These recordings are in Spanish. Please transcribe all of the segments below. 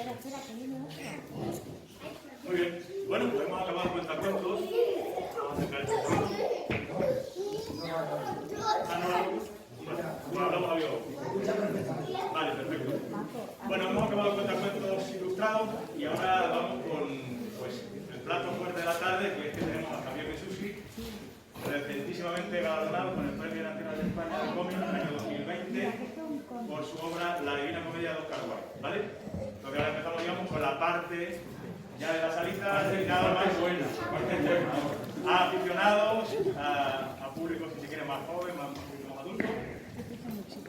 Muy bien. Bueno, pues hemos acabado cuentacuentos. Vamos a sacar este tema. Bueno, hablamos avión. Vale, perfecto. Bueno, hemos acabado cuentacuentos ilustrados y ahora vamos con pues, el plato fuerte de la tarde, que es que tenemos a Javier Besusi, recientísimamente galardonado con el Premio Nacional de España de Cómic en el año 2020 por su obra La Divina Comedia de Oscar Wilde, ¿vale? Entonces ahora empezamos, digamos, con la parte ya de la salita destinada más buena, a aficionados, a públicos si se quiere más joven, más adultos.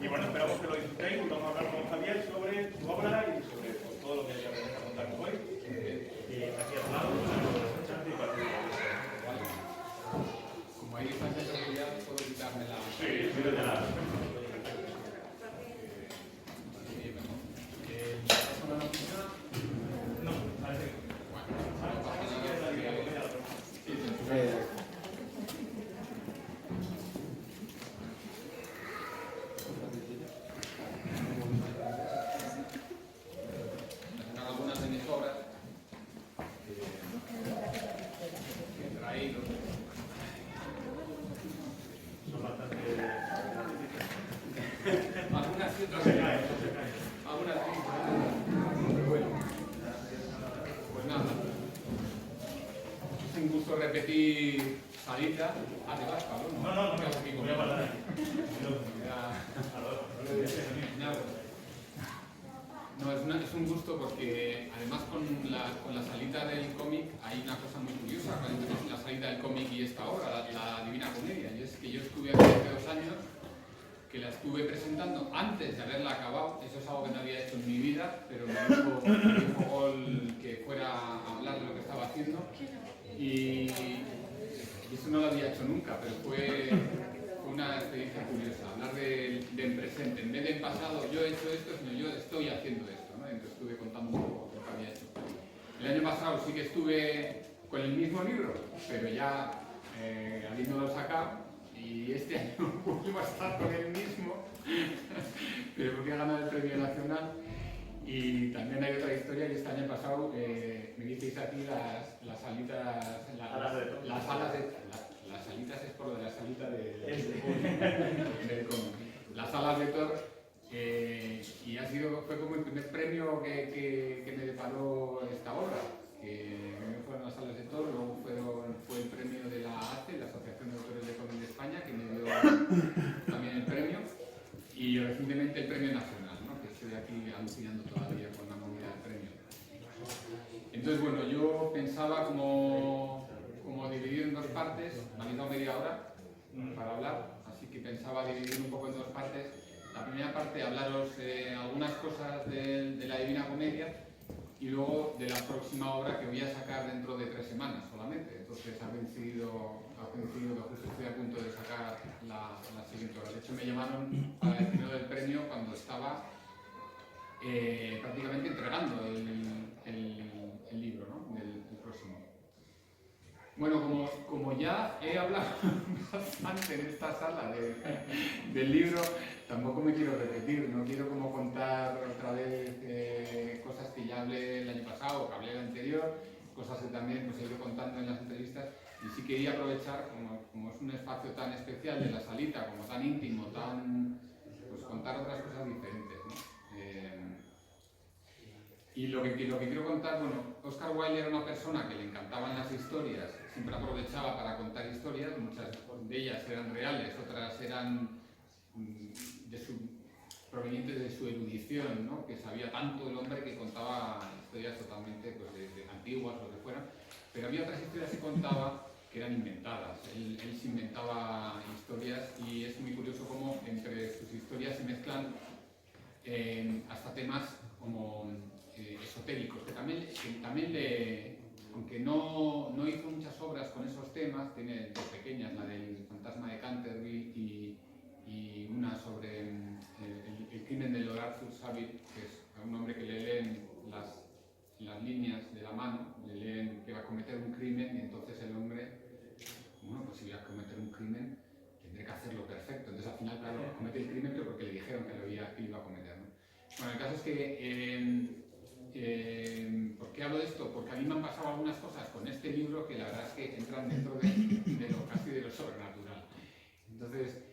Y bueno, esperamos que lo disfrutéis y vamos a hablar con Javier sobre su obra y sobre pues, todo lo que ella viene a contarnos hoy. Y aquí a tu lado, pues, Santi y Patricia. Como hay distancia de seguridad, puedo quitarme la... Sí, sí, desde la... No, parece que... Algunas de mis obras que he traído. Son bastante... Algunas sí, otras Se no. cae, se cae. Algunas sí. Pero bueno. Pues nada. Es un gusto repetir salita. Ah, te vas, Pablo. No, me voy a parar aquí. No, es un gusto porque además con la salita del cómic hay una cosa muy curiosa con la salita del cómic y esta obra, la Divina Comedia. Y es que yo estuve aquí hace 2 años, que la estuve presentando antes de haberla acabado. Eso es algo que no había hecho en mi vida, pero me dijo Gol que fuera a hablar de lo que estaba haciendo. Y eso no lo había hecho nunca, pero fue una experiencia curiosa, hablar del presente. En vez del pasado, yo he hecho esto, sino yo estoy haciendo esto, ¿no? Entonces estuve contando un poco lo que había hecho. El año pasado sí que estuve con el mismo libro, pero ya habiéndolo sacado, y este año vuelvo a estar con el mismo, pero porque he ganado el Premio Nacional. Y también hay otra historia, y este año pasado me disteis aquí las salitas, las salitas es por lo de la salita del cómic. Las salas de Thor, y fue como el primer premio que me deparó esta obra, que primero fueron las salas de Thor, luego fue el premio de la ACE, la Asociación de Autores de Cómic de España, que me dio también el premio, y recientemente el Premio Nacional, ¿no? Que estoy aquí alucinando todavía con la movida del premio. Entonces, bueno, yo pensaba como dividir en 2 partes, me habéis dado media hora para hablar, así que pensaba dividir un poco en 2 partes. La primera parte, hablaros algunas cosas de la Divina Comedia y luego de la próxima obra que voy a sacar dentro de 3 semanas solamente. Entonces ha coincidido que justo estoy a punto de sacar la siguiente obra. De hecho, me llamaron para el final del premio cuando estaba prácticamente entregando el libro, ¿no? el próximo. Bueno, como ya he hablado bastante en esta sala del libro, tampoco me quiero repetir, no quiero como contar otra vez cosas que ya hablé el año pasado o que hablé el anterior, cosas que también pues, he ido contando en las entrevistas, y sí quería aprovechar, como es un espacio tan especial de la salita, como tan íntimo, pues contar otras cosas diferentes, ¿no? Y lo que quiero contar, bueno, Oscar Wilde era una persona que le encantaban las historias, siempre aprovechaba para contar historias, muchas de ellas eran reales, otras eran provenientes de su erudición, ¿no? Que sabía tanto el hombre que contaba historias totalmente pues, de antiguas o que fueran, pero había otras historias que contaba que eran inventadas. Él se inventaba historias y es muy curioso cómo entre sus historias se mezclan hasta temas como esotéricos, que también aunque no hizo muchas obras con esos temas, tiene 2 pequeñas, la del fantasma de Canterville y una sobre el crimen de Lord Arthur Saville, que es un hombre que le leen las líneas de la mano, le leen que va a cometer un crimen, y entonces el hombre, bueno, pues si voy a cometer un crimen, tendré que hacerlo perfecto. Entonces al final, claro, comete el crimen, pero porque le dijeron que lo iba a cometer, ¿no? Bueno, el caso es que ¿Por qué hablo de esto? Porque a mí me han pasado algunas cosas con este libro que la verdad es que entran dentro de casi de lo sobrenatural. Entonces,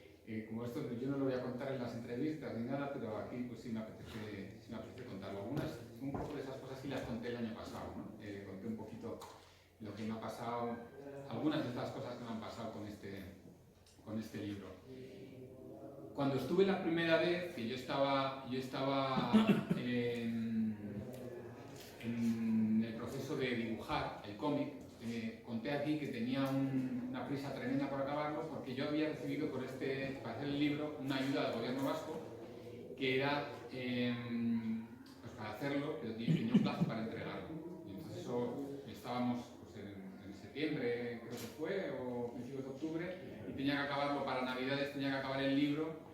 como esto yo no lo voy a contar en las entrevistas ni nada, pero aquí pues sí me apetece contarlo. Un poco de esas cosas sí las conté el año pasado, ¿no? Conté un poquito lo que me ha pasado, algunas de estas cosas que me han pasado con este libro. Cuando estuve la primera vez, que yo estaba en el proceso de dibujar el cómic, conté aquí que tenía una prisa tremenda por acabarlo, porque yo había recibido para hacer el libro una ayuda del gobierno vasco, que era pues para hacerlo, pero tenía un plazo para entregarlo. Y entonces eso, estábamos pues, en septiembre, creo que fue, o principios de octubre, y tenía que acabarlo para Navidades, tenía que acabar el libro.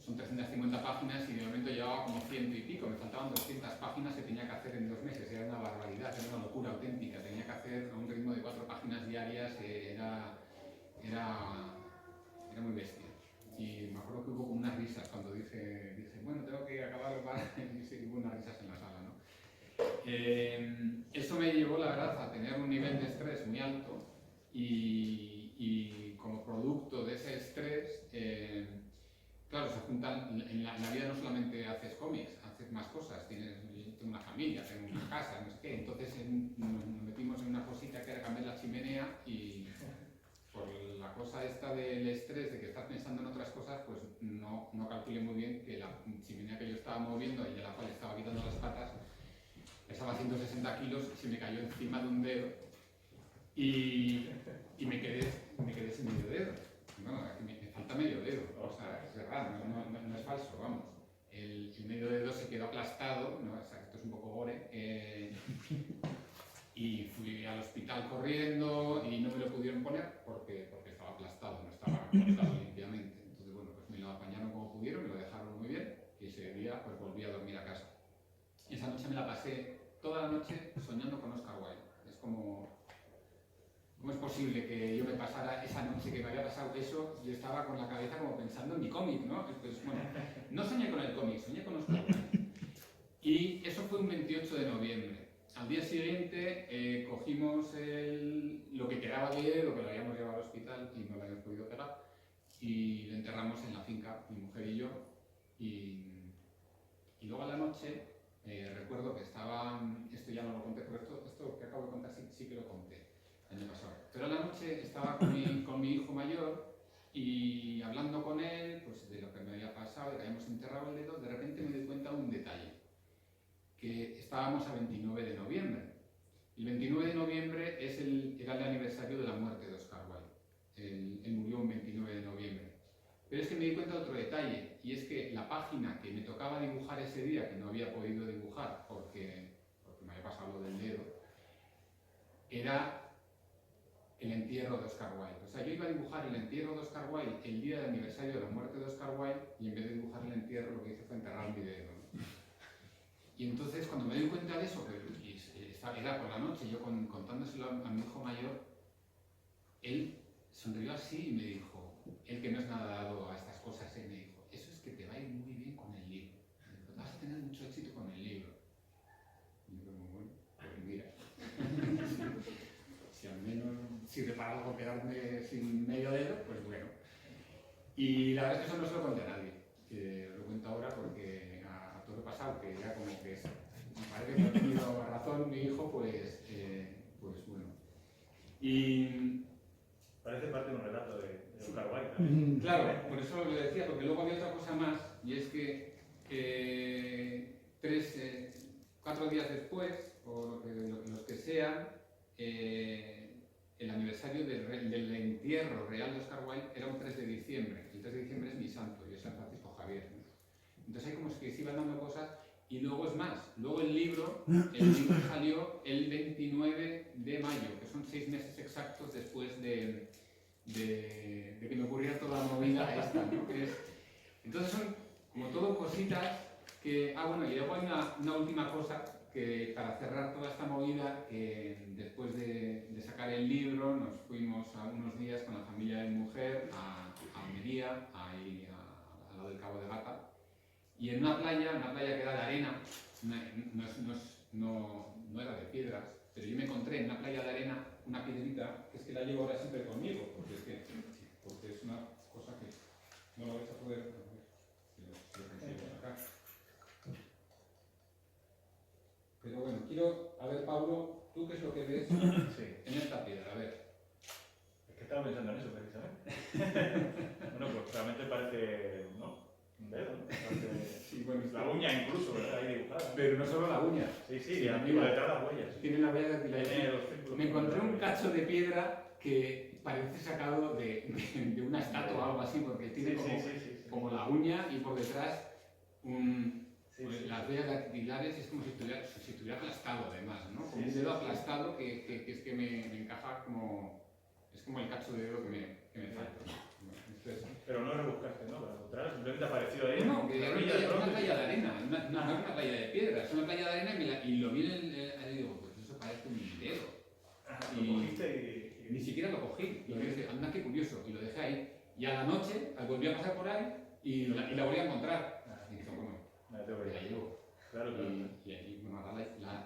Son 350 páginas y de momento llevaba como 100 y pico, me faltaban 200 páginas que tenía que hacer en 2 meses, era una barbaridad, era una locura auténtica, tenía que hacer a un ritmo de 4 páginas diarias, era muy bestia. Y me acuerdo que hubo como unas risas cuando dije bueno, tengo que acabarlo para... y hubo unas risas en la sala, ¿no? Eso me llevó, la verdad, a tener un nivel de estrés muy alto y como producto de ese estrés, claro, se juntan, en la vida no solamente haces cómics, haces más cosas, tengo una familia, tengo una casa, no sé qué, entonces nos metimos en una cosita que era cambiar la chimenea y por la cosa esta del estrés, de que estás pensando en otras cosas, pues no calculé muy bien que la chimenea que yo estaba moviendo y a la cual estaba quitando las patas pesaba 160 kilos y se me cayó encima de un dedo y me quedé sin medio dedo. No, me falta medio dedo, o sea, es verdad, no es falso, vamos. El medio dedo se quedó aplastado, ¿no? O sea, esto es un poco gore, y fui al hospital corriendo y no me lo pudieron poner porque estaba aplastado, no estaba cortado limpiamente. Entonces, bueno, pues me lo apañaron como pudieron, me lo dejaron muy bien y ese día pues volví a dormir a casa. Y esa noche me la pasé toda la noche soñando con Oscar Wilde. Es como... ¿Cómo es posible que yo me pasara esa noche que me había pasado eso? Yo estaba con la cabeza como pensando en mi cómic, ¿no? Pues bueno, no soñé con el cómic, soñé con Oscar Wilde. Y eso fue un 28 de noviembre. Al día siguiente cogimos lo que quedaba de él, lo que lo habíamos llevado al hospital y no lo habíamos podido pegar, y lo enterramos en la finca, mi mujer y yo. Y luego a la noche recuerdo que estaba, esto ya no lo conté, pero esto que acabo de contar sí que lo conté el año pasado. Pero a la noche estaba con mi hijo mayor y hablando con él pues, de lo que me había pasado, de que habíamos enterrado el dedo. De repente me di cuenta de un detalle, que estábamos a 29 de noviembre. El 29 de noviembre era el aniversario de la muerte de Oscar Wilde. Él murió un 29 de noviembre. Pero es que me di cuenta de otro detalle, y es que la página que me tocaba dibujar ese día, que no había podido dibujar porque me había pasado lo del dedo, era el entierro de Oscar Wilde. O sea, yo iba a dibujar el entierro de Oscar Wilde el día del aniversario de la muerte de Oscar Wilde, y en vez de dibujar el entierro lo que hice fue enterrar mi dedo, ¿no? Y entonces cuando me di cuenta de eso, era por la noche, yo contándoselo a mi hijo mayor, él sonrió así y me dijo, él que no es nada dado a estas cosas, me dijo, eso es que te va a ir muy bien con el libro. Me dijo, vas a tener mucho éxito con el libro. Y yo como, bueno, pues mira, si al menos sirve para algo quedarme sin medio dedo, pues bueno. Y la verdad es que eso no se lo conté a nadie. Lo cuento ahora porque a todo lo pasado, que ya como que me parece que no ha tenido razón mi hijo, pues bueno. Y parece parte de un relato de Oscar Wilde también. Claro, por eso lo decía, porque luego había otra cosa más, y es que 4 días después, o los que sean, el aniversario del entierro real de Oscar Wilde era un 3 de diciembre. El 3 de diciembre es mi santo, y es San Francisco Javier, ¿no? Entonces hay como que se iban dando cosas, y luego es más, luego el libro salió el 29 de mayo, que son 6 meses exactos después de que me ocurriera toda la movida esta, ¿no? Entonces son como todo cositas que... bueno, y luego hay una última cosa, que para cerrar toda esta movida, después de sacar el libro, nos fuimos a unos días con la familia de mi mujer a Almería, ahí al lado del Cabo de Gata, y en una playa que era de arena, no era de piedras, pero yo me encontré en una playa de arena una piedrita que es que la llevo ahora siempre conmigo, porque es una cosa que no lo vais a poder ver, si lo consigo sacar. Pero bueno, quiero, a ver Pablo, ¿tú qué es lo que ves en esta piedra? A ver. Es que estaba pensando en eso precisamente. Bueno, pues realmente parece, ¿no? Un dedo, ¿no? Parece... Sí, bueno, la uña incluso, ¿verdad? Ahí dibujada. Pero no solo la uña. Sí, y arriba detrás las huellas. Tiene la huella de Tiene los círculos. Me encontré un cacho de piedra que parece sacado de una estatua o algo así, porque tiene como la uña y por detrás las huellas dactilares, es como si estuviera aplastado además, ¿no? Como un dedo aplastado que es que me encaja como... Es como el cacho de dedo que me falta. Bueno, pero no rebuscaste, ¿no? Para encontrar, simplemente apareció ahí. No, que era una playa de arena, no es una playa de piedra, es una playa de arena y lo vi y digo, pues eso parece un dedo. Y ni siquiera lo cogí. Y dije, anda, qué curioso. Y lo dejé ahí. Y a la noche, volví a pasar por ahí y la volví a encontrar. Y dije, bueno, la llevo. Claro. Y bueno, ahora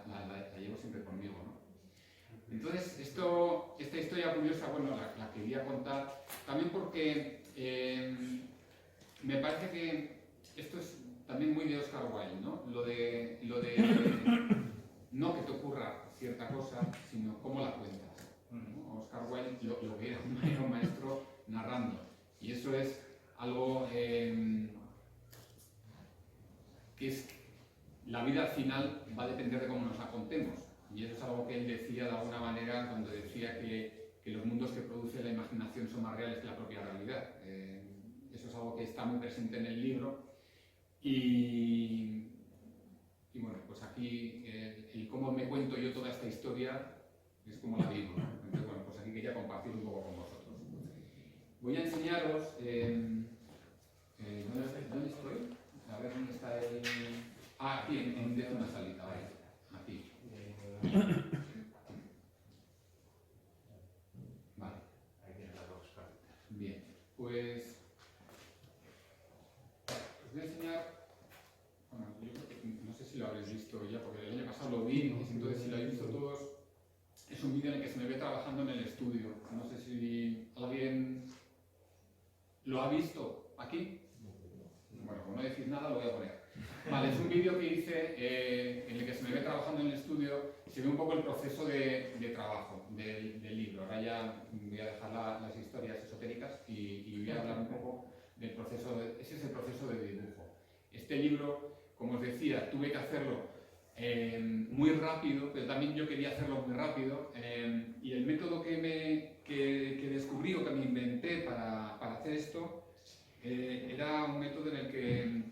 la llevo siempre conmigo, ¿no? Entonces, esta historia curiosa, bueno, la quería contar también porque me parece que esto es también muy de Oscar Wilde, ¿no? Lo de no que te ocurra cierta cosa, sino cómo la cuentas, ¿no? Oscar Wilde lo que era un maestro narrando. Y eso es algo que es la vida al final va a depender de cómo nos la contemos. Y eso es algo que él decía de alguna manera cuando decía que los mundos que produce la imaginación son más reales que la propia realidad. Eso es algo que está muy presente en el libro. Y bueno, pues aquí el cómo me cuento yo toda esta historia es como la vivo, ¿no? Entonces, bueno, pues aquí quería compartir un poco con vosotros. Voy a enseñaros... ¿dónde estoy? A ver dónde está el... Ah, aquí, en décima salita, vale. Aquí. Vale. Bien, pues... Os voy a enseñar... Bueno, yo creo que no sé si lo habréis visto ya, porque el año pasado lo vi, entonces si lo habéis visto todos, es un vídeo en el que se me ve trabajando en el estudio. No sé si alguien lo ha visto aquí. Bueno, como no decís nada, lo voy a poner. Vale, es un vídeo que hice en el que se me ve trabajando en el estudio, se ve un poco el proceso de trabajo del libro. Ahora ya voy a dejar las historias esotéricas y voy a hablar un poco del proceso, ese es el proceso de dibujo. Este libro, como os decía, tuve que hacerlo muy rápido, pero también yo quería hacerlo muy rápido y el método que descubrí o que me inventé para hacer esto era un método en el que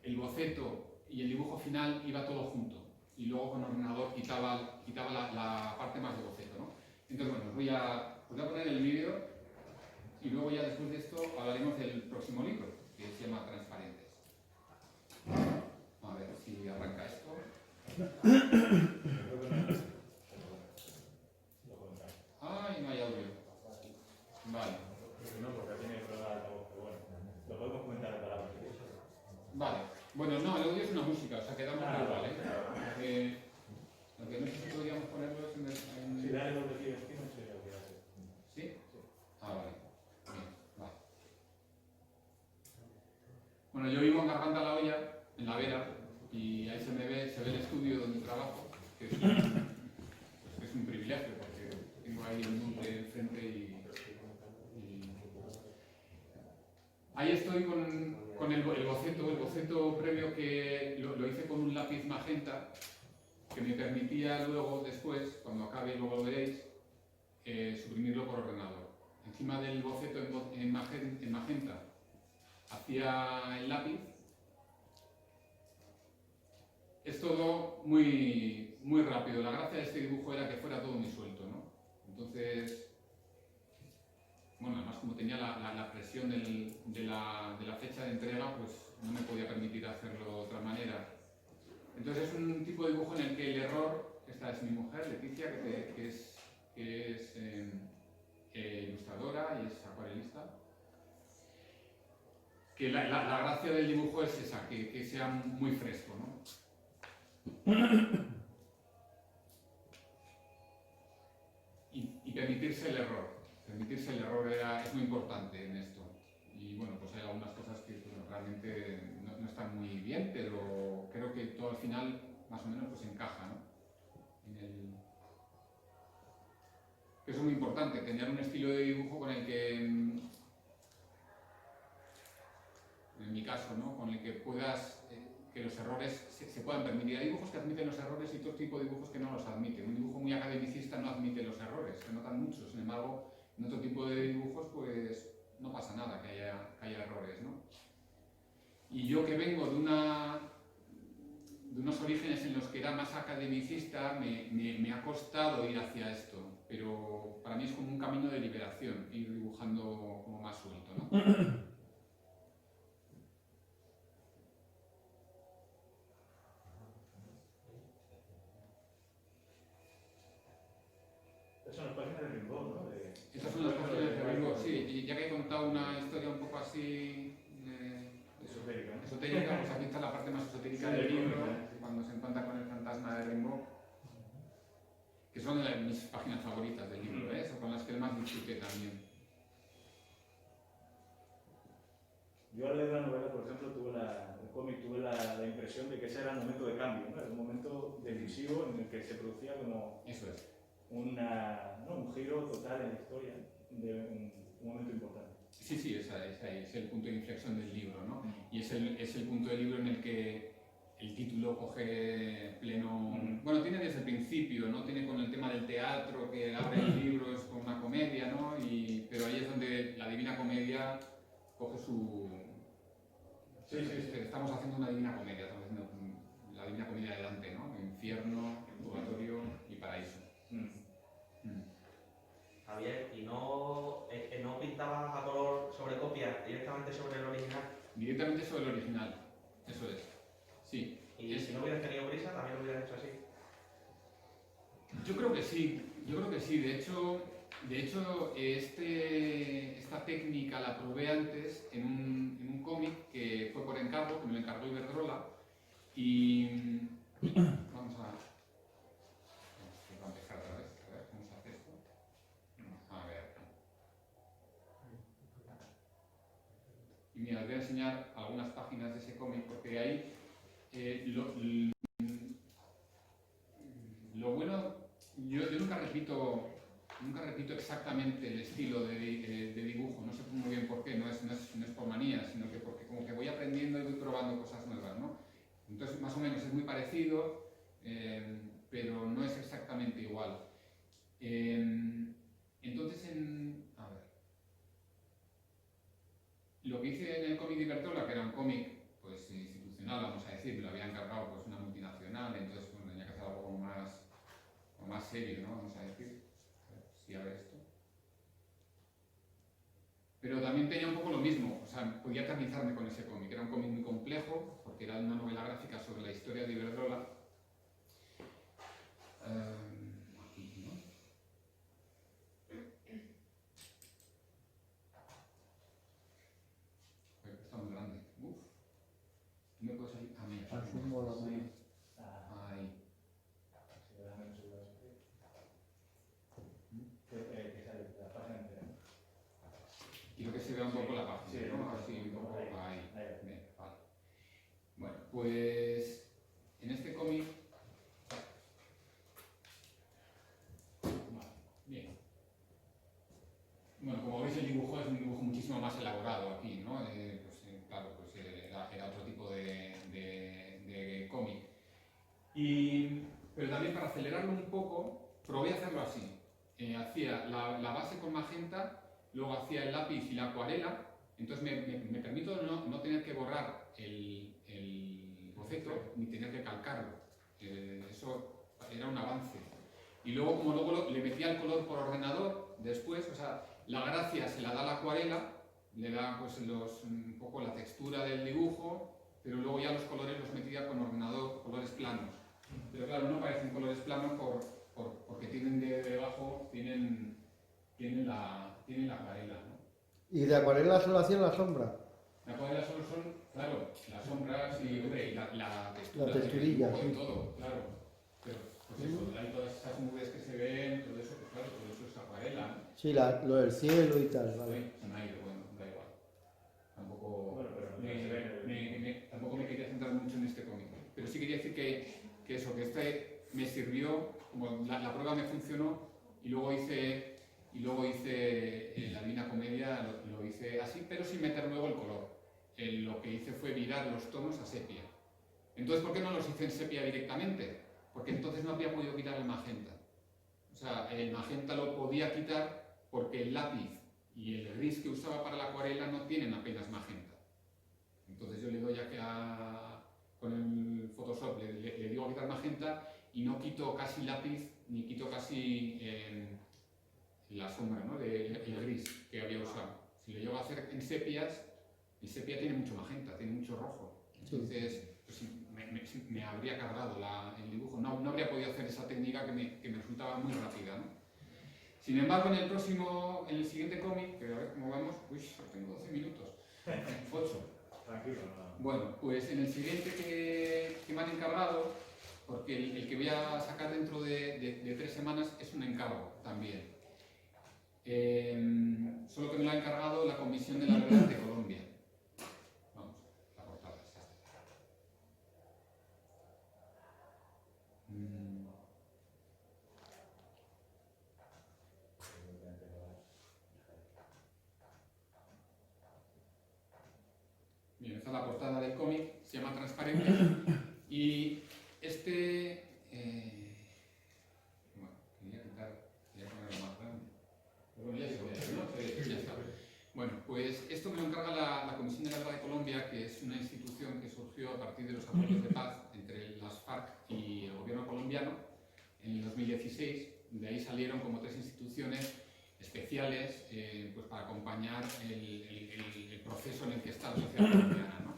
el boceto y el dibujo final iba todo junto y luego con el ordenador quitaba la parte más de boceto, ¿no? Entonces, bueno, os voy a poner el vídeo y luego ya después de esto hablaremos del próximo libro, que se llama Transparentes. A ver si arranca esto. Ay, no hay audio. Vale. No, porque tiene que dar altavoz, pero bueno, lo podemos comentar en palabras. Vale. Bueno, no, el audio es una música, o sea, quedamos igual, ¿eh? Lo que no sé si podríamos ponerlo es en... Sí, dale donde quieras, que no sé lo que hace. ¿Sí? Ah, vale. Bien, vale. Bueno, yo vivo en Garganta la Olla, en La Vera, y ahí se ve el estudio donde trabajo, que es un privilegio, porque tengo ahí el monte enfrente y ahí estoy con el boceto previo que lo hice con un lápiz magenta, que me permitía luego, después, cuando acabe, luego lo veréis, suprimirlo por ordenador. Encima del boceto en magenta hacía el lápiz. Es todo muy, muy rápido. La gracia de este dibujo era que fuera todo muy suelto, ¿no? Entonces, bueno, además como tenía la presión de la fecha de entrega, pues no me podía permitir hacerlo de otra manera. Entonces es un tipo de dibujo en el que el error, esta es mi mujer, Leticia, que es ilustradora y es acuarelista, que la gracia del dibujo es esa, que sea muy fresco, ¿no? permitirse el error. Permitirse el error es muy importante en esto. Y bueno, pues hay algunas cosas que pues, realmente no están muy bien, pero creo que todo al final más o menos pues encaja, ¿no? Eso es muy importante, tener un estilo de dibujo con el que, en mi caso, ¿no? Con el que puedas, que los errores se puedan permitir. Hay dibujos que admiten los errores y otro tipo de dibujos que no los admiten. Un dibujo muy academicista no admite los errores, se notan mucho. Sin embargo, en otro tipo de dibujos, pues no pasa nada que haya errores, ¿no? Y yo que vengo de unos orígenes en los que era más academicista, me ha costado ir hacia esto, pero para mí es como un camino de liberación, ir dibujando como más suelto, ¿no? Estas son las páginas de Rimbaud, ¿no? Estas son las páginas de Rimbaud, sí, y ya que he contado una historia un poco así esotérica, ¿no? esotérica, pues aquí está la parte más esotérica del libro, cuando se encuentra con el fantasma de Rimbaud, que son mis páginas favoritas del libro, son con las que más disfruté también. Yo al leer la novela, por ejemplo, el cómic, tuve la impresión de que ese era el momento de cambio, ¿no? Era un momento decisivo en el que se producía como Eso es. un giro total en la historia, de un momento importante. Sí, es ahí, es el punto de inflexión del libro, ¿no? Y es el punto del libro en el que el título coge pleno... Bueno, tiene desde el principio, ¿no? Tiene con el tema del teatro, que abre el libro, es como una comedia, ¿no? Pero ahí es donde la Divina Comedia coge su... Sí. Estamos haciendo una Divina Comedia, estamos haciendo la Divina Comedia de Dante, ¿no? Infierno, purgatorio y paraíso. Javier, ¿y no pintabas a color sobre copia directamente sobre el original? Directamente sobre el original, eso es. Sí. ¿Y si no hubieras tenido prisa, también lo hubieras hecho así? Yo creo que sí. De hecho, esta técnica la probé antes en un cómic que fue por encargo, que me lo encargó Iberdrola, y vamos a empezar otra vez, a ver cómo se hace esto. A ver. Y mira, os voy a enseñar algunas páginas de ese cómic, porque ahí lo bueno, yo nunca repito exactamente el estilo de dibujo, no sé muy bien por qué, no es por manía, sino que porque como que voy aprendiendo y voy probando cosas nuevas, ¿no? Entonces más o menos es muy parecido, pero no es exactamente igual. Entonces, a ver, lo que hice en el cómic de Iberdrola, que era un cómic pues institucional, vamos a decir, me lo había encargado pues una multinacional, entonces bueno, tenía que hacer algo como más serio, ¿no? Vamos a decir, si abre esto. Pero también tenía un poco lo mismo, o sea, podía eternizarme con ese cómic, era un cómic muy complejo, porque era una novela gráfica sobre la historia de Iberdrola. Aquí, ¿no? Está muy grande. Uf. ¿No puedo salir? Ah, mira. Al zumo la mano. Ahí. Que sale la página entera. Quiero que se vea un poco la página, Sí, ¿no? Así, un poco ahí. Ahí. Bien, vale. Bueno, pues en este cómic... Vale, bien. Bueno, como veis el dibujo es un dibujo muchísimo más elaborado aquí, ¿no? Claro, pues era otro tipo de cómic. Pero también para acelerarlo un poco, probé a hacerlo así. Hacía la base con magenta, luego hacía el lápiz y la acuarela, entonces me permito no tener que borrar el boceto ni tener que calcarlo. Eso era un avance. Y luego, como luego le metía el color por ordenador, después, o sea, la gracia se la da la acuarela, le da pues un poco la textura del dibujo, pero luego ya los colores los metía con ordenador, colores planos. Pero claro, no parecen colores planos porque tienen debajo, tienen la acuarela, ¿no? ¿Y de acuarela solo hacían la sombra? La acuarela solo son, claro, las sombras y hombre, la textura, La texturilla, del dibujo y sí. todo, claro. Pues eso, hay todas esas nubes que se ven, todo eso, pues claro, todo eso es acuarela, ¿no? Sí, lo del cielo y tal, vale. Uy, se me ha ido, bueno, da igual. Tampoco, Bueno, pero no se ve tampoco me quería centrar mucho en este cómic. Pero sí quería decir que eso, que este me sirvió, como la prueba me funcionó, y luego hice la Divina Comedia, lo hice así, pero sin meter luego el color. Lo que hice fue virar los tonos a sepia. Entonces, ¿por qué no los hice en sepia directamente? Porque entonces no habría podido quitar el magenta. O sea, el magenta lo podía quitar porque el lápiz y el gris que usaba para la acuarela no tienen apenas magenta. Entonces yo le doy con el Photoshop, le digo a quitar magenta y no quito casi lápiz ni quito casi la sombra, ¿no? El gris que había usado. Si lo llego a hacer en sepias, el sepia tiene mucho magenta, tiene mucho rojo. Entonces, pues, me habría cargado el dibujo. No habría podido hacer esa técnica que me resultaba muy rápida, ¿no? Sin embargo, en el siguiente cómic, que a ver cómo vamos, tengo 12 minutos, 8. Tranquilo, no. Bueno, pues en el siguiente que me han encargado, porque el que voy a sacar dentro de 3 semanas es un encargo también. Solo que me lo ha encargado la Comisión de la Verdad de Colombia. Vamos, la portada es esta. Bien, esta es la portada del cómic, se llama Transparente. Y este... bueno, quería ponerlo más grande. Pero ya se ve, ¿no? Ya está. Bueno, pues esto me lo encarga la Comisión de la Verdad de Colombia, que es una institución que surgió a partir de los acuerdos de paz entre las FARC y el gobierno colombiano en el 2016. De ahí salieron como 3 instituciones especiales pues para acompañar el proceso en el que está la sociedad colombiana, ¿no?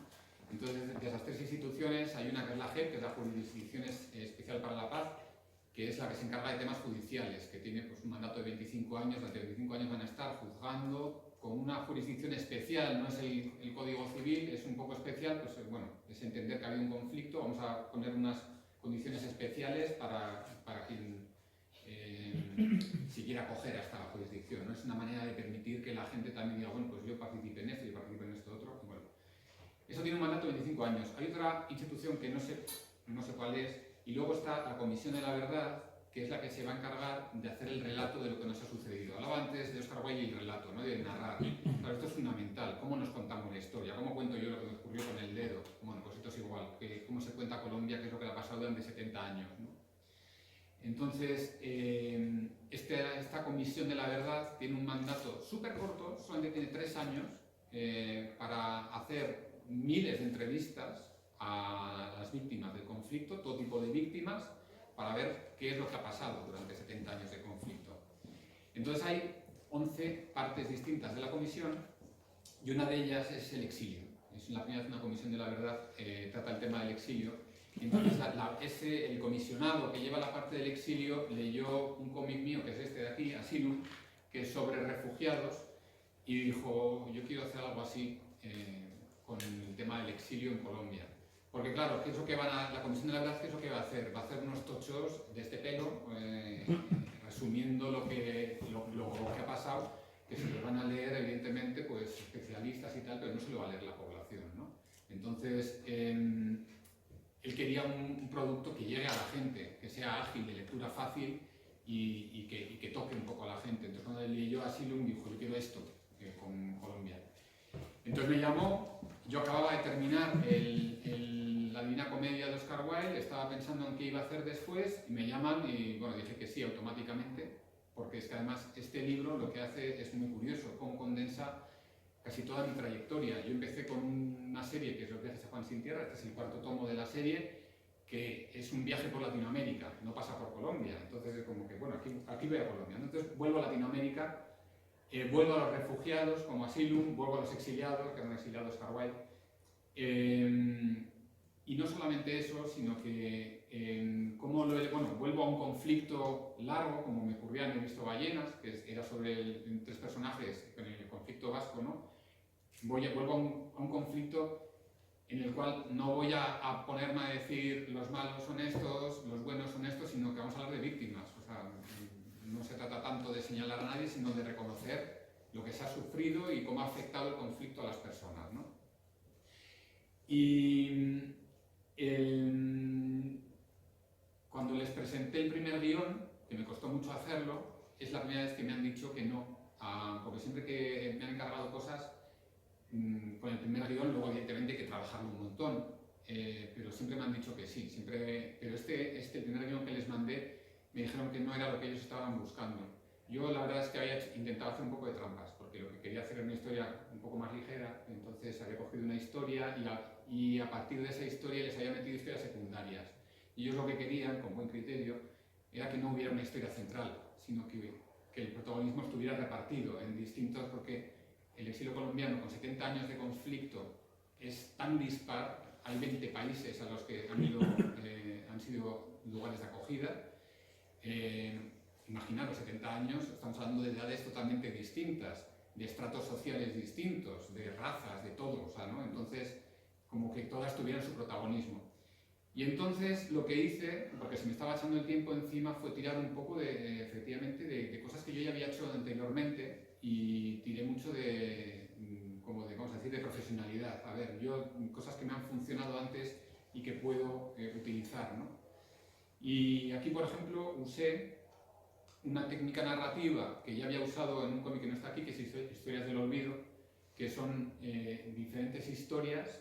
Entonces, de esas 3 instituciones hay una que es la JEP, que es la Jurisdicción Especial para la Paz, que es la que se encarga de temas judiciales, que tiene pues, un mandato de 25 años. Durante 25 años van a estar juzgando con una jurisdicción especial, no es el Código Civil, es un poco especial, pues bueno, es entender que ha habido un conflicto, vamos a poner unas condiciones especiales para quien si quiera acoger a esta jurisdicción, ¿no? Es una manera de permitir que la gente también diga, bueno, pues yo participe en esto, yo participe en esto otro, bueno. Eso tiene un mandato de 25 años. Hay otra institución que no sé cuál es, y luego está la Comisión de la Verdad, que es la que se va a encargar de hacer el relato de lo que nos ha sucedido. Hablaba antes de Oscar Wilde y el relato, ¿no? De narrar. Claro, esto es fundamental. ¿Cómo nos contamos la historia? ¿Cómo cuento yo lo que me ocurrió con el dedo? Bueno, pues esto es igual. ¿Cómo se cuenta Colombia? ¿Qué es lo que le ha pasado durante 70 años? ¿No? Entonces, esta Comisión de la Verdad tiene un mandato súper corto, solamente tiene 3 años, para hacer miles de entrevistas a las víctimas del conflicto, todo tipo de víctimas, para ver qué es lo que ha pasado durante 70 años de conflicto. Entonces hay 11 partes distintas de la comisión y una de ellas es el exilio. Es la primera vez que una comisión de la verdad trata el tema del exilio. Entonces el comisionado que lleva la parte del exilio leyó un cómic mío, que es este de aquí, Asylum, que es sobre refugiados, y dijo, yo quiero hacer algo así con el tema del exilio en Colombia. Porque claro, ¿qué es lo que la Comisión de la Verdad, qué es lo que va a hacer? Va a hacer unos tochos de este pelo, resumiendo lo que ha pasado, que se lo van a leer, evidentemente, pues especialistas y tal, pero no se lo va a leer la población, ¿no? Entonces, él quería un producto que llegue a la gente, que sea ágil, de lectura fácil y que toque un poco a la gente. Entonces, cuando él leyó Asylum, dijo, yo quiero esto con Colombia. Entonces me llamó, yo acababa de terminar la Divina Comedia de Oscar Wilde, estaba pensando en qué iba a hacer después, y me llaman y bueno, dije que sí automáticamente, porque es que además este libro lo que hace es muy curioso, cómo condensa casi toda mi trayectoria. Yo empecé con una serie que es Los viajes a Juan Sin Tierra, este es el 4º tomo de la serie, que es un viaje por Latinoamérica, no pasa por Colombia, entonces es como que, bueno, aquí voy a Colombia, ¿no? Entonces vuelvo a Latinoamérica, vuelvo a los refugiados como Asylum, vuelvo a los exiliados, que eran exiliados Oscar Wilde, y no solamente eso, sino que vuelvo a un conflicto largo, como me ocurría en He visto ballenas, que era sobre 3 personajes en el conflicto vasco, ¿no? Vuelvo a un conflicto en el cual no voy a ponerme a decir los malos son estos, los buenos son estos, sino que vamos señalar a nadie, sino de reconocer lo que se ha sufrido y cómo ha afectado el conflicto a las personas, ¿no? Y cuando les presenté el primer guión, que me costó mucho hacerlo, es la primera vez que me han dicho que no, porque siempre que me han encargado cosas con el primer guión, luego evidentemente hay que trabajarlo un montón, pero siempre me han dicho que sí, pero este primer guión que les mandé me dijeron que no era lo que ellos estaban buscando. Yo la verdad es que había intentado hacer un poco de trampas, porque lo que quería hacer era una historia un poco más ligera, entonces había cogido una historia y a partir de esa historia les había metido historias secundarias. Y ellos lo que querían, con buen criterio, era que no hubiera una historia central, sino que el protagonismo estuviera repartido en distintos, porque el exilio colombiano con 70 años de conflicto es tan dispar, hay 20 países a los que han sido lugares de acogida. Imaginaros, 70 años, estamos hablando de edades totalmente distintas, de estratos sociales distintos, de razas, de todo, o sea, ¿no? Entonces, como que todas tuvieran su protagonismo. Y entonces lo que hice, porque se me estaba echando el tiempo encima, fue tirar un poco efectivamente, de cosas que yo ya había hecho anteriormente y tiré mucho vamos a decir, de profesionalidad. A ver, cosas que me han funcionado antes y que puedo utilizar, ¿no? Y aquí, por ejemplo, usé una técnica narrativa que ya había usado en un cómic que no está aquí, que es Historias del Olvido, que son diferentes historias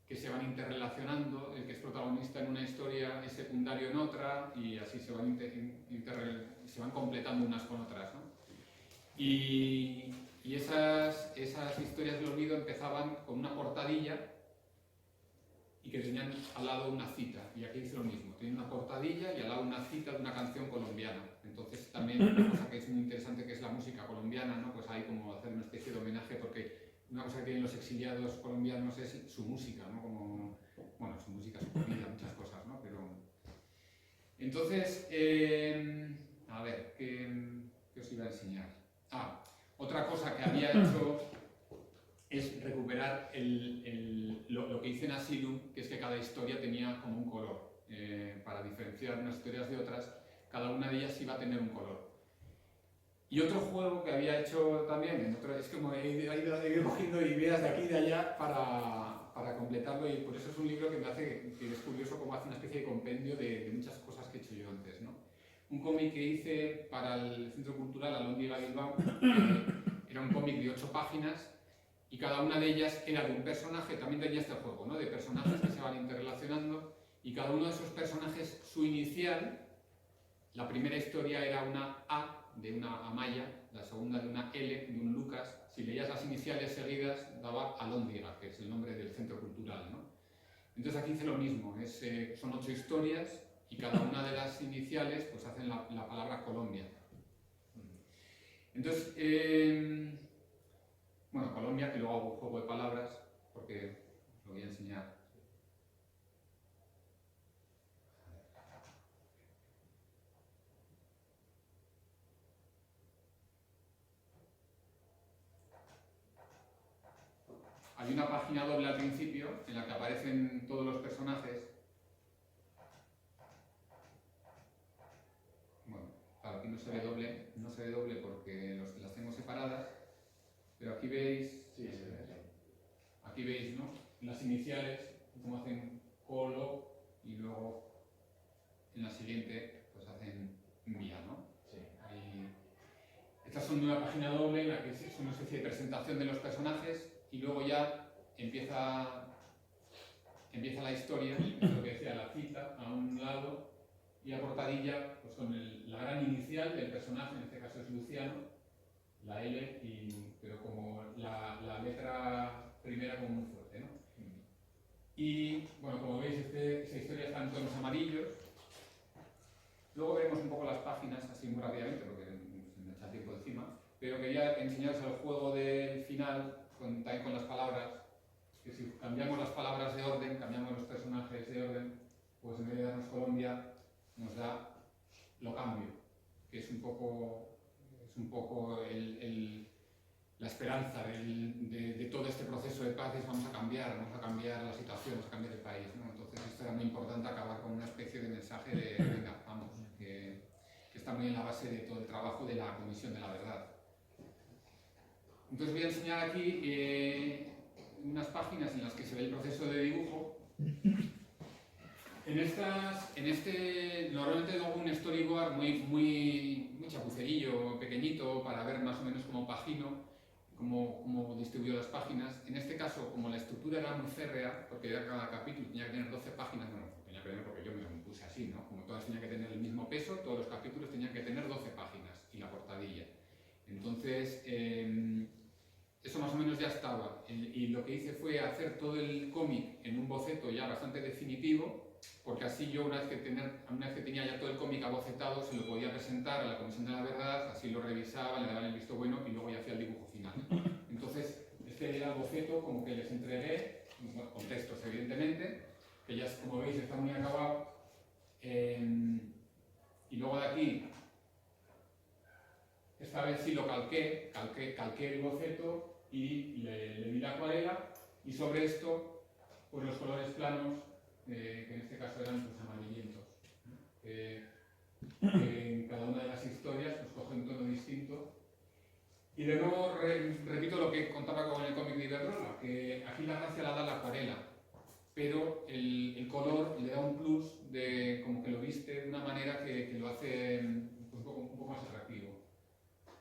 que se van interrelacionando, el que es protagonista en una historia es secundario en otra, y así se van completando unas con otras, ¿no? Y esas historias del olvido empezaban con una portadilla y que tenían al lado una cita, y aquí dice lo mismo, tiene una portadilla y al lado una cita de una canción colombiana. Entonces también una cosa que es muy interesante, que es la música colombiana, ¿no? Pues hay como hacer una especie de homenaje, porque una cosa que tienen los exiliados colombianos es su música, ¿no? Bueno, su música, su comida, muchas cosas, ¿no? Pero... Entonces, a ver, ¿qué os iba a enseñar? Otra cosa que había hecho es recuperar lo que hice en Asylum, que es que cada historia tenía como un color. Para diferenciar unas historias de otras, cada una de ellas iba a tener un color. Y otro juego que había hecho también, es como he ido cogiendo ideas de aquí y de allá para completarlo, y por eso es un libro que me hace, que es curioso cómo hace una especie de compendio de muchas cosas que he hecho yo antes, ¿no? Un cómic que hice para el Centro Cultural Alhóndiga Bilbao, era un cómic de 8 páginas, y cada una de ellas era de un personaje, también tenía este juego, ¿no? De personajes que se van interrelacionando, y cada uno de esos personajes, su inicial, la primera historia era una A, de una Amaya, la segunda de una L, de un Lucas. Si leías las iniciales seguidas, daba Alhóndiga, que es el nombre del centro cultural, ¿no? Entonces aquí hice lo mismo, son 8 historias y cada una de las iniciales pues hacen la palabra Colombia. Entonces, bueno, Colombia, que luego hago un juego de palabras, porque os lo voy a enseñar. Hay una página doble al principio en la que aparecen todos los personajes. Bueno, claro, aquí no se ve doble porque las tengo separadas, pero aquí veis, sí, se ve, aquí veis, ¿no? Las iniciales, como hacen colo, y luego en la siguiente pues hacen mía, ¿no? Sí. Estas son una página doble en la que es una especie de presentación de los personajes. Y luego ya empieza la historia, es lo que decía, la cita a un lado, y la portadilla pues con la gran inicial del personaje, en este caso es Luciano, la L, pero como la letra primera como muy fuerte, ¿no? Y bueno, como veis, esta historia está en tonos amarillos. Luego veremos un poco las páginas así muy rápidamente, porque se me echa tiempo encima, pero quería enseñaros el juego del final, también con las palabras, que si cambiamos las palabras de orden, cambiamos los personajes de orden, pues en vez de darnos Colombia, nos da lo cambio, que es un poco la esperanza de todo este proceso de paz, es vamos a cambiar la situación, vamos a cambiar el país, ¿no? Entonces esto era muy importante, acabar con una especie de mensaje de, venga, vamos, que está muy en la base de todo el trabajo de la Comisión de la Verdad. Entonces voy a enseñar aquí unas páginas en las que se ve el proceso de dibujo. Normalmente hago un storyboard muy chapucerillo, pequeñito, para ver más o menos cómo pagino, cómo distribuyo las páginas. En este caso, como la estructura era muy férrea, porque cada capítulo tenía que tener 12 páginas, bueno, tenía que tener porque yo me lo puse así, ¿no? Como todas tenían que tener el mismo peso, todos los capítulos tenían que tener 12 páginas y la portadilla. Entonces, eso más o menos ya estaba. Y lo que hice fue hacer todo el cómic en un boceto ya bastante definitivo, porque así yo una vez que tenía ya todo el cómic abocetado se lo podía presentar a la Comisión de la Verdad, así lo revisaban, le daban el visto bueno y luego ya hacía el dibujo final. Entonces, este era el boceto como que les entregué, bueno, con textos evidentemente, que ya como veis está muy acabado. Y luego de aquí, esta vez sí lo calqué el boceto y le di la acuarela, y sobre esto pues los colores planos, que en este caso eran pues amarillentos, que en cada una de las historias pues coge un tono distinto. Y de nuevo repito lo que contaba con el cómic de Iberdrola, que aquí la gracia la da la acuarela, pero el color le da un plus de como que lo viste de una manera que lo hace pues, un poco más atractivo.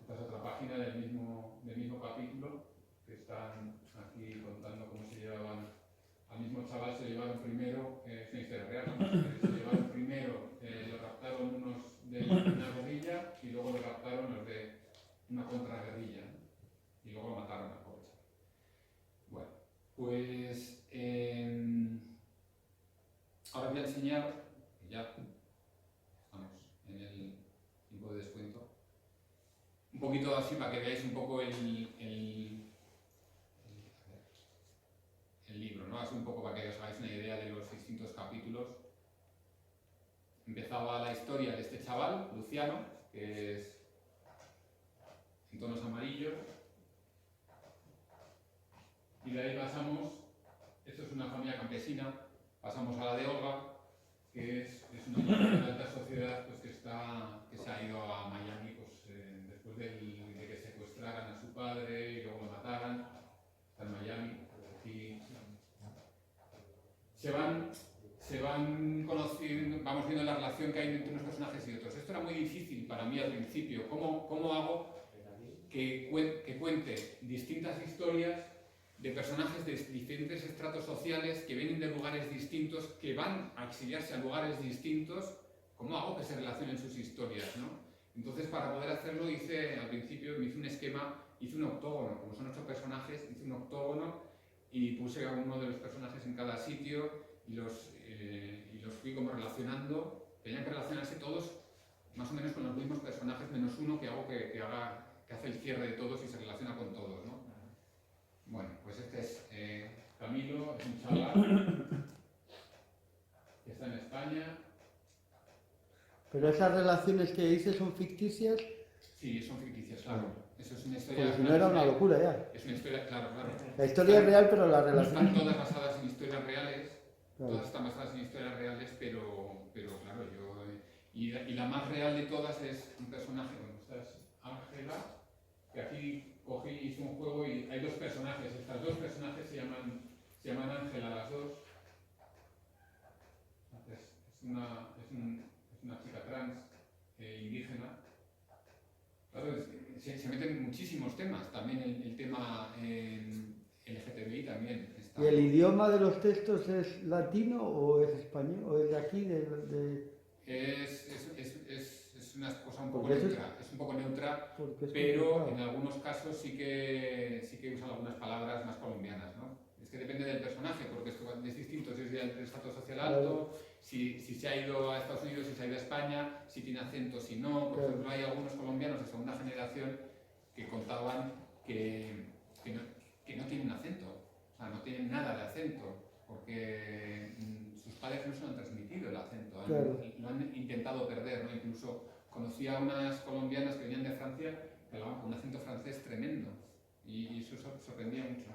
Esta es otra página del mismo capítulo, que están aquí contando cómo se llevaban. Al mismo chaval se llevaron primero, es una historia real, ¿no? Se llevaron primero, lo raptaron unos de una guerrilla y luego lo raptaron los de una contraguerrilla, ¿no? Y luego lo mataron a pobre chaval. Bueno, pues ahora voy a enseñar, ya estamos en el tiempo de descuento, un poquito así para que veáis un poco el libro, ¿no? Así un poco para que os hagáis una idea de los distintos capítulos. Empezaba la historia de este chaval, Luciano, que es en tonos amarillos, y de ahí pasamos, esto es una familia campesina, pasamos a la de Olga, que es una mujer de alta sociedad pues, que se ha ido a Miami pues, después de que secuestraran a su padre y luego lo mataran. Está en Miami. Aquí se van conociendo, vamos viendo la relación que hay entre unos personajes y otros. Esto era muy difícil para mí al principio. ¿Cómo hago que cuente distintas historias de personajes de diferentes estratos sociales que vienen de lugares distintos, que van a exiliarse a lugares distintos? ¿Cómo hago que se relacionen sus historias, ¿no? Entonces, para poder hacerlo, al principio me hice un esquema, hice un octógono, como son 8 personajes, hice un octógono y puse a uno de los personajes en cada sitio y los fui como relacionando. Tenían que relacionarse todos más o menos con los mismos personajes, menos uno que hago que hace el cierre de todos y se relaciona con todos, ¿no? Bueno, pues este es Camilo, es un chaval que está en España. ¿Pero esas relaciones que dices son ficticias? Sí, son ficticias, claro. Eso es una historia... Porque si no era una locura ya. Es una historia, claro. La historia es real, pero las No relaciones... están todas basadas en historias reales, Claro. todas están basadas en historias reales, pero claro, y la más real de todas es un personaje, bueno, esta es Ángela, que aquí cogí, hice un juego y hay 2 personajes. Estas 2 personajes se llaman Ángela, las 2. Es una chica trans, indígena. Claro, se meten muchísimos temas, también el tema LGTBI también está. ¿Y el idioma de los textos es latino o es español? ¿O es de aquí? Es una cosa un poco Porque eso neutra, es un poco neutra, Porque es pero complicado. en algunos casos sí que usan algunas palabras más colombianas, ¿no? Es que depende del personaje, porque esto es distinto si es del estrato social alto, si se ha ido a Estados Unidos, si se ha ido a España, si tiene acento, si no. Por ejemplo, hay algunos colombianos de segunda generación que contaban que no tienen acento, o sea, no tienen nada de acento, porque sus padres no se lo han transmitido el acento, lo han intentado perder, ¿no? Incluso conocí a unas colombianas que venían de Francia que hablaban con un acento francés tremendo, y eso sorprendía mucho,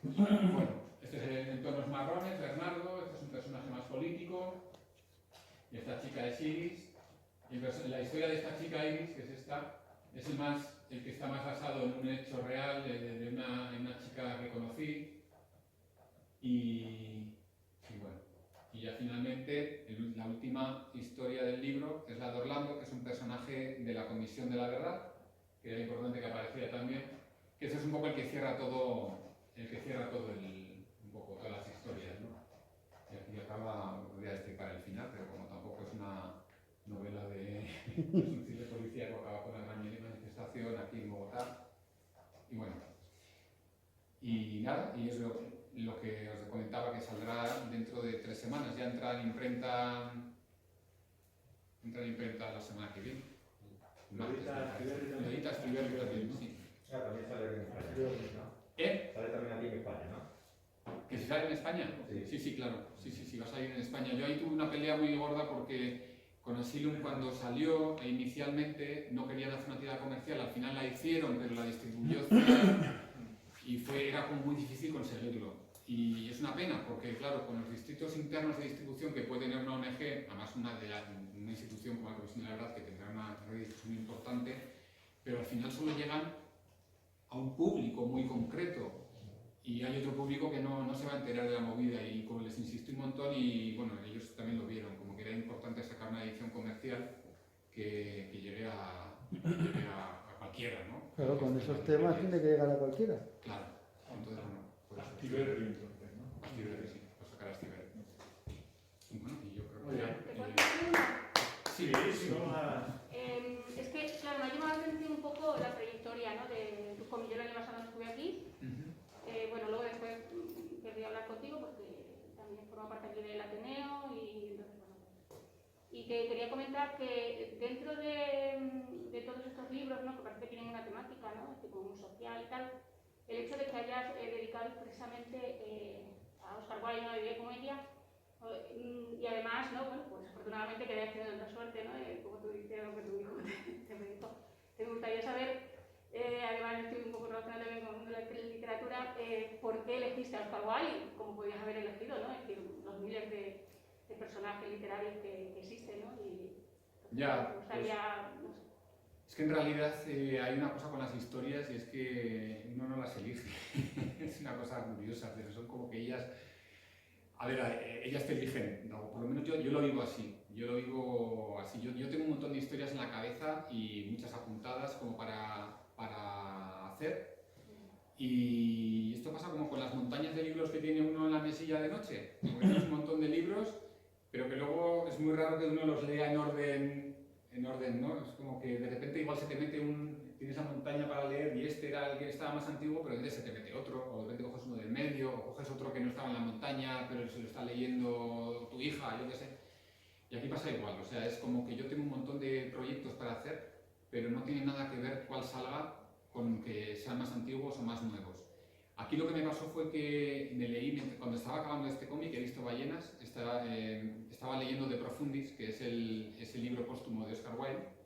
¿no? Bueno, este es en tonos marrones, Bernardo, este es un personaje más político, y esta chica es Iris, La historia de esta chica Iris, que es esta, es el que está más basado en un hecho real de una chica que conocí. Y bueno, y ya finalmente la última historia del libro es la de Orlando, que es un personaje de la Comisión de la Verdad, que era importante que apareciera también, que ese es un poco el que cierra todo, un poco todas las historias, ¿no? Y aquí acaba, podría decir para el final, pero como tampoco es una novela de un thriller policíaco, acaba con la gran manifestación aquí en Bogotá. Y bueno, y nada, y es lo que os comentaba, que saldrá dentro de 3 semanas. Ya entra en imprenta la semana que viene. Lo edita Stiberri también, sí. También sale en España, ¿no? Sale también aquí en España, ¿no? ¿Que si sale en España? Sí. Sí, claro. Sí, va a salir en España. Yo ahí tuve una pelea muy gorda porque con Asylum, cuando salió, inicialmente no querían hacer una tirada comercial, al final la hicieron, pero la distribuyó y era como muy difícil conseguirlo. Y es una pena, porque claro, con los distritos internos de distribución que puede tener una ONG, además una institución como la Comisión de la Verdad, que tendrá una redifusión importante, pero al final solo llegan a un público muy concreto. Y hay otro público que no se va a enterar de la movida, y como les insistí un montón, y bueno, ellos también lo vieron, como que era importante sacar una edición comercial que llegue a cualquiera, ¿no? Claro, con esos temas tiene que llegar a cualquiera. Claro, entonces bueno, por eso. Stiberri, entonces, ¿no? Stiberri, sí, por sacar a Stiberri. Y bueno, y yo creo que Oye, ya... ¿Te puedo decir una? Sí, vamos a... Es que, claro, me ha llamado la atención un poco la trayectoria, ¿no? De tu cómic. Yo el año pasado no estuve aquí. Bueno, luego después querría hablar contigo porque también forma parte aquí del Ateneo y entonces, bueno, y que quería comentar que dentro de todos estos libros, ¿no? Que parece que tienen una temática, ¿no? Tipo muy social y tal, el hecho de que hayas dedicado expresamente a Oscar Wilde, ¿no? De Divina Comedia, y además, ¿no? Bueno, pues afortunadamente que hayas tenido tanta suerte, ¿no? Como tú dices, lo que tu hijo te dijo. Me gustaría saber, además estoy un poco relacionado también con la literatura, por qué elegiste a Oscar Wilde, como podías haber elegido, ¿no? Es decir, los miles de personajes literarios que existen, ¿no? Y ya, me gustaría, no sé. Es que en realidad hay una cosa con las historias, y es que uno no las elige. Es una cosa curiosa, pero son como que ellas... A ver, ellas te eligen, no, por lo menos yo lo vivo así. Yo tengo un montón de historias en la cabeza y muchas apuntadas como para hacer. Y esto pasa como con las montañas de libros que tiene uno en la mesilla de noche. Tienes un montón de libros, pero que luego es muy raro que uno los lea en orden, ¿no? Es como que de repente igual se te mete tienes la montaña para leer y este era el que estaba más antiguo, pero de repente se te mete otro, o de repente coges uno del medio, o coges otro que no estaba en la montaña, pero se lo está leyendo tu hija, yo qué sé. Y aquí pasa igual, o sea, es como que yo tengo un montón de proyectos para hacer, pero no tiene nada que ver cuál salga con que sean más antiguos o más nuevos. Aquí lo que me pasó fue que me leí, cuando estaba acabando este cómic, he visto Ballenas, estaba leyendo De Profundis, que es el libro póstumo de Oscar Wilde,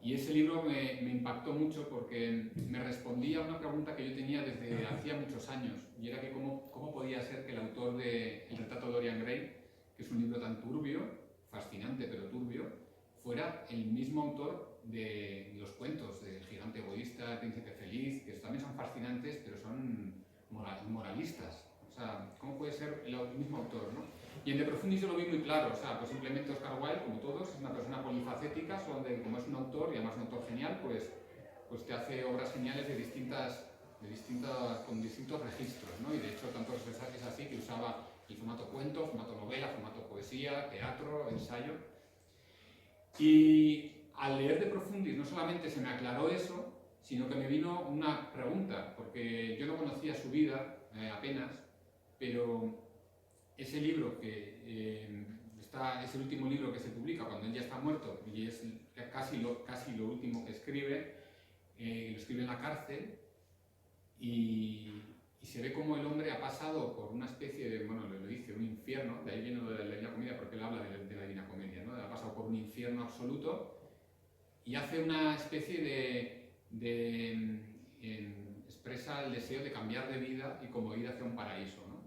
y ese libro me impactó mucho porque me respondía a una pregunta que yo tenía desde hacía muchos años, y era que cómo podía ser que el autor de El retrato de Dorian Gray, que es un libro tan turbio, fascinante pero turbio, fuera el mismo autor de los cuentos del gigante egoísta, El príncipe feliz, que también son fascinantes pero son moralistas. O sea, ¿cómo puede ser el mismo autor, no? Y en De Profundis yo lo vi muy claro, o sea, pues simplemente Oscar Wilde, como todos, es una persona polifacética, como es un autor, y además un autor genial, pues te hace obras geniales con distintos registros, ¿no? Y de hecho, tanto es así que usaba el formato cuento, formato novela, formato poesía, teatro, ensayo. Y al leer De Profundis no solamente se me aclaró eso, sino que me vino una pregunta, porque yo no conocía su vida apenas, pero ese libro es el último libro que se publica cuando él ya está muerto, y es casi lo último que escribe, lo escribe en la cárcel, y se ve como el hombre ha pasado por una especie de, bueno, lo dice, un infierno, de ahí viene lo de la Divina Comedia, porque él habla de la Divina Comedia, ¿no? Ha pasado por un infierno absoluto, y hace una especie expresa el deseo de cambiar de vida y como ir hacia un paraíso, ¿no?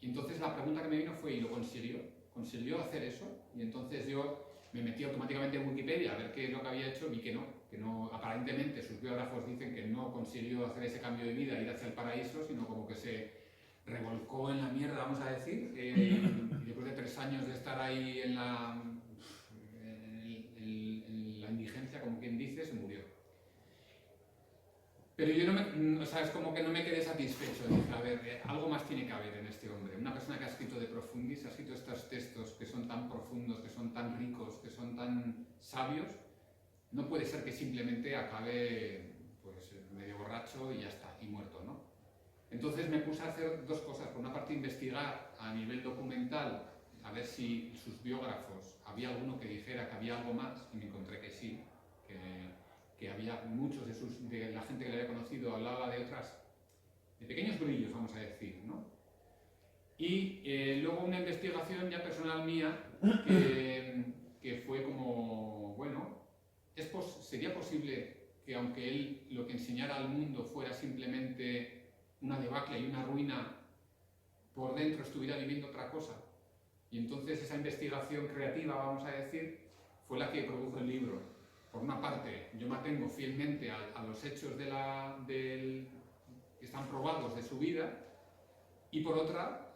Y entonces la pregunta que me vino fue, ¿y lo consiguió? ¿Consiguió hacer eso? Y entonces yo me metí automáticamente en Wikipedia a ver qué es lo que había hecho, vi que no, aparentemente sus biógrafos dicen que no consiguió hacer ese cambio de vida, ir hacia el paraíso, sino como que se revolcó en la mierda, vamos a decir, y después de 3 años de estar ahí en la indigencia, como quien dice, se murió. Pero yo o sea, es como que no me quedé satisfecho. Dije, a ver, algo más tiene que haber en este hombre. Una persona que ha escrito de profundis, ha escrito estos textos que son tan profundos, que son tan ricos, que son tan sabios, no puede ser que simplemente acabe pues, medio borracho y ya está, y muerto, ¿no? Entonces me puse a hacer 2 cosas. Por una parte, investigar a nivel documental, a ver si sus biógrafos, había alguno que dijera que había algo más, y me encontré que sí, que había muchos de la gente que le había conocido hablaba de pequeños brillos, vamos a decir, ¿no? Y luego una investigación ya personal mía que fue como, bueno, ¿sería posible que aunque él lo que enseñara al mundo fuera simplemente una debacle y una ruina, por dentro estuviera viviendo otra cosa? Y entonces esa investigación creativa, vamos a decir, fue la que produjo el libro. Por una parte, yo me atengo fielmente a los hechos que están probados de su vida, y por otra,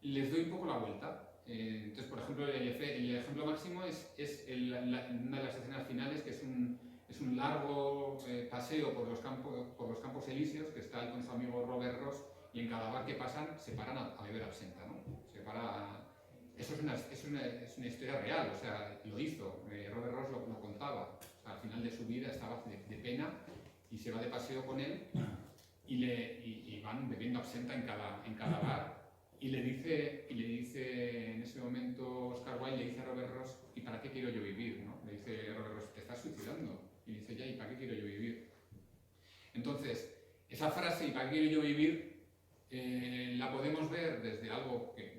les doy un poco la vuelta. Entonces, por ejemplo, el ejemplo máximo es una de las escenas finales, que es un largo paseo por los campos elíseos, que está él con su amigo Robert Ross, y en cada bar que pasan se paran a beber absenta, ¿no? Eso es una historia real, o sea, lo hizo, Robert Ross lo contaba. O sea, al final de su vida estaba de pena y se va de paseo con él y van bebiendo absenta en cada bar. Y le dice en ese momento Oscar Wilde, le dice a Robert Ross, ¿y para qué quiero yo vivir? ¿No? Le dice Robert Ross, te estás suicidando. Y dice, ya, ¿y para qué quiero yo vivir? Entonces, esa frase, ¿y para qué quiero yo vivir? La podemos ver desde algo que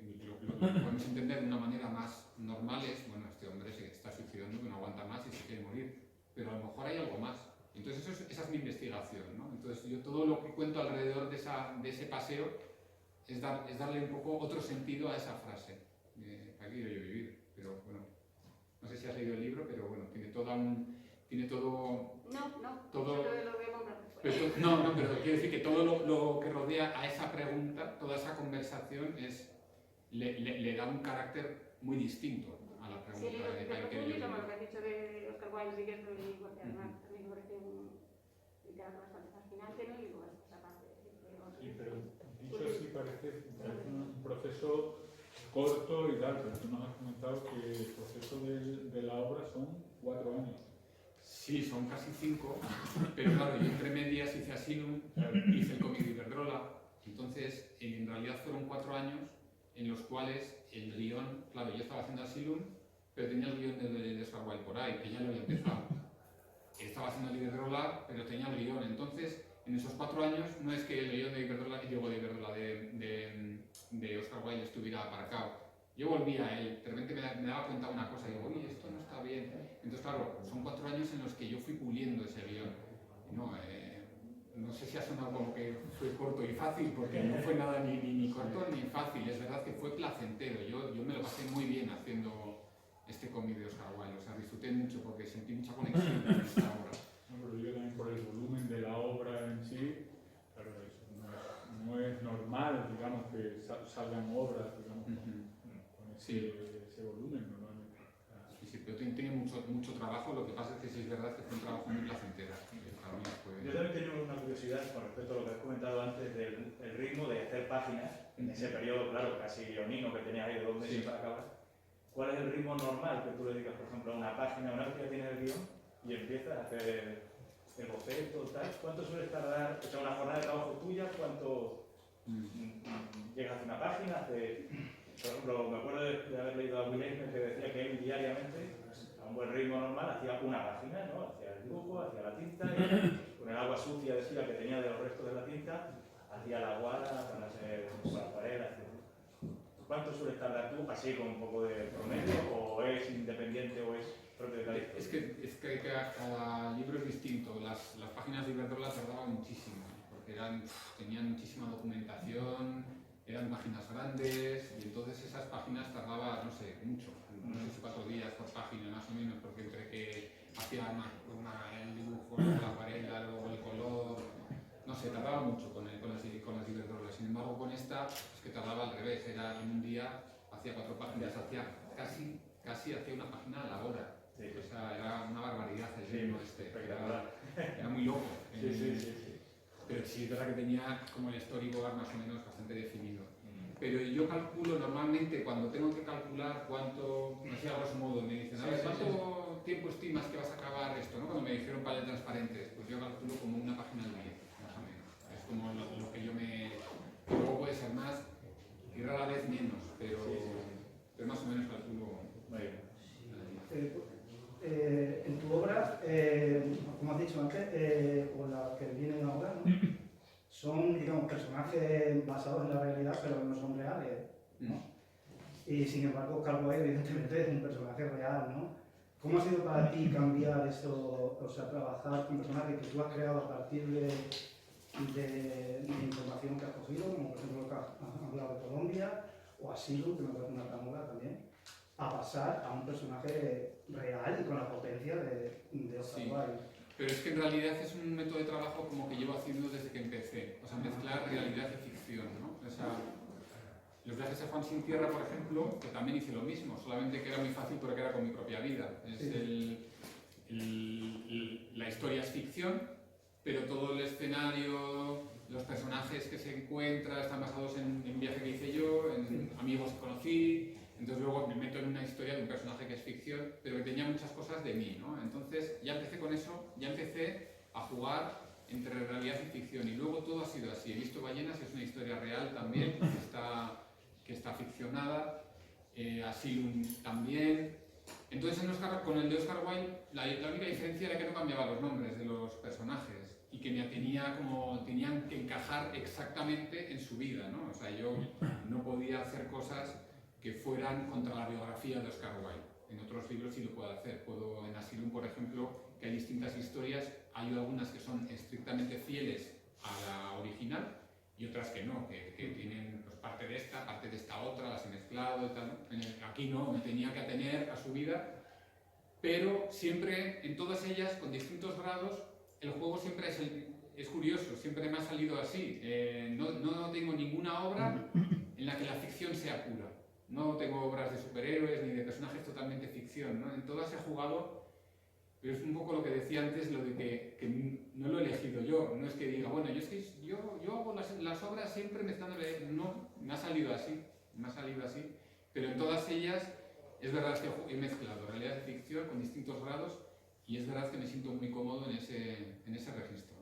lo podemos entender de una manera más normal, es, bueno, este hombre se está suicidando, que no aguanta más y se quiere morir, pero a lo mejor hay algo más. Entonces esa es mi investigación, ¿no? Entonces yo todo lo que cuento alrededor de ese paseo es darle un poco otro sentido a esa frase, ¿para qué quiero yo vivir? Pero bueno, no sé si has leído el libro, pero bueno, tiene todo... Todo lo veo con pero quiero decir que todo lo que rodea a esa pregunta, toda esa conversación le da un carácter muy distinto a la pregunta de para qué yo lo vivo. que has dicho de Oscar Wilde, sí que es muy porque además también me parece un literato bastante fascinante, ¿no? Y bueno, esa parte Sí, pero dicho así parece un proceso corto y tal, pero tú nos has comentado que el proceso de la obra son 4 años. Sí, son casi 5, pero claro, yo entre medias hice Asylum, hice el cómic de Iberdrola, entonces en realidad fueron 4 años en los cuales el guión, claro, yo estaba haciendo Asylum, pero tenía el guión de Oscar Wilde por ahí, que ya lo había empezado. Estaba haciendo el Iberdrola, pero tenía el guión, entonces en esos 4 años no es que el guión de Iberdrola, de Oscar Wilde estuviera aparcado. Yo volvía a él, de repente me daba cuenta de una cosa, y digo, oye, esto no está bien. Entonces, claro, son 4 años en los que yo fui puliendo ese guión. No sé si ha sonado como que fue corto y fácil, porque no fue nada ni corto ni fácil. Es verdad que fue placentero. Yo me lo pasé muy bien haciendo este cómic de Oscar Wilde. O sea, disfruté mucho porque sentí mucha conexión con esta obra. No, pero yo también por el volumen de la obra en sí, claro, no es normal, digamos, que salgan obras, digamos, con ese volumen normalmente. Sí, pero tiene mucho trabajo. Lo que pasa es que sí es verdad que fue un trabajo muy placentero. Yo también tengo una curiosidad con respecto a lo que has comentado antes del ritmo de hacer páginas, en ese periodo, claro, casi leonino que tenías ahí de 2 meses para acabar. ¿Cuál es el ritmo normal que tú le dedicas, por ejemplo, a una página, una vez que ya tienes el guión y empiezas a hacer el boceto, tal? ¿Cuánto sueles tardar, o sea, una jornada de trabajo tuya, cuánto llegas a hacer una página? Por ejemplo, me acuerdo de haber leído a Will Eisner que decía que él diariamente, a un buen ritmo normal, hacía una página, ¿no? Hacía el dibujo, hacía la tinta, y con el agua sucia decía que tenía de los restos de la tinta, hacía la guada para hacer la acuarela, etc. ¿Cuánto sueles tardar tú, así con un poco de promedio, o es independiente o es propio de cada historia? Es que cada libro es distinto. Las páginas de Iberdrola tardaban muchísimo, porque tenían muchísima documentación, eran páginas grandes, y entonces esas páginas tardaban, no sé, mucho. 3 o 4 días por página más o menos, porque entre que hacía el dibujo, la acuarela, luego el color, no sé, tardaba mucho con las Iberdrolas. Sin embargo, con esta, es que tardaba al revés, era en un día, hacía 4 páginas, hacía casi hacía una página a la hora. Sí, sí. O sea, era una barbaridad el ritmo este. Espectacular. Era muy loco. Sí. Pero sí es verdad que tenía como el storyboard más o menos bastante definido. Pero yo calculo normalmente cuando tengo que calcular cuánto, no sé, a grosso modo, me dicen, a ver, ¿cuánto tiempo estimas que vas a acabar esto? ¿No? Cuando me dijeron paneles transparentes, pues yo calculo como una página al día, más o menos. Es como lo que yo me... Luego puede ser más y rara vez menos, pero más o menos calculo. Muy bien. En tu obra, como has dicho antes, o la que vienen ahora, ¿no? Son, digamos, personajes basados en la realidad, pero no son reales, ¿no? Y sin embargo, Carboy, evidentemente, es un personaje real, ¿no? ¿Cómo ha sido para ti cambiar eso, o sea, trabajar con personajes que tú has creado a partir de información que has cogido, como por ejemplo lo que has hablado de Colombia, o Asylum, que me parece una gran obra también, a pasar a un personaje real y con la potencia de Oscar Wilde? Pero es que en realidad es un método de trabajo como que llevo haciendo desde que empecé. O sea, mezclar realidad y ficción, ¿no? O sea, los viajes a Juan Sin Tierra, por ejemplo, que también hice lo mismo, solamente que era muy fácil porque era con mi propia vida. La historia es ficción, pero todo el escenario, los personajes que se encuentran están basados en un viaje que hice yo, en amigos que conocí. Entonces luego me meto en una historia de un personaje que es ficción, pero que tenía muchas cosas de mí, ¿no? Entonces ya empecé con eso, ya empecé a jugar entre realidad y ficción, y luego todo ha sido así. He visto Ballenas, es una historia real también, que está ficcionada, Asylum también. Entonces con el de Oscar Wilde, la única diferencia era que no cambiaba los nombres de los personajes y que tenían que encajar exactamente en su vida, ¿no? O sea, yo no podía hacer cosas que fueran contra la biografía de Oscar Wilde. En otros libros sí lo puedo hacer. En Asylum, por ejemplo, que hay distintas historias, hay algunas que son estrictamente fieles a la original y otras que no, que tienen pues, parte de esta otra, las he mezclado y tal, ¿no? Aquí no, me tenía que atener a su vida, pero siempre, en todas ellas, con distintos grados, el juego siempre es curioso, siempre me ha salido así. No tengo ninguna obra en la que la ficción sea pura. No tengo obras de superhéroes ni de personajes totalmente ficción, ¿no? En todas he jugado, pero es un poco lo que decía antes, lo de que no lo he elegido yo. No es que diga, bueno, yo hago las obras siempre mezclándole. No, me ha salido así, pero en todas ellas es verdad que he mezclado realidad y ficción con distintos grados y es verdad que me siento muy cómodo en ese registro.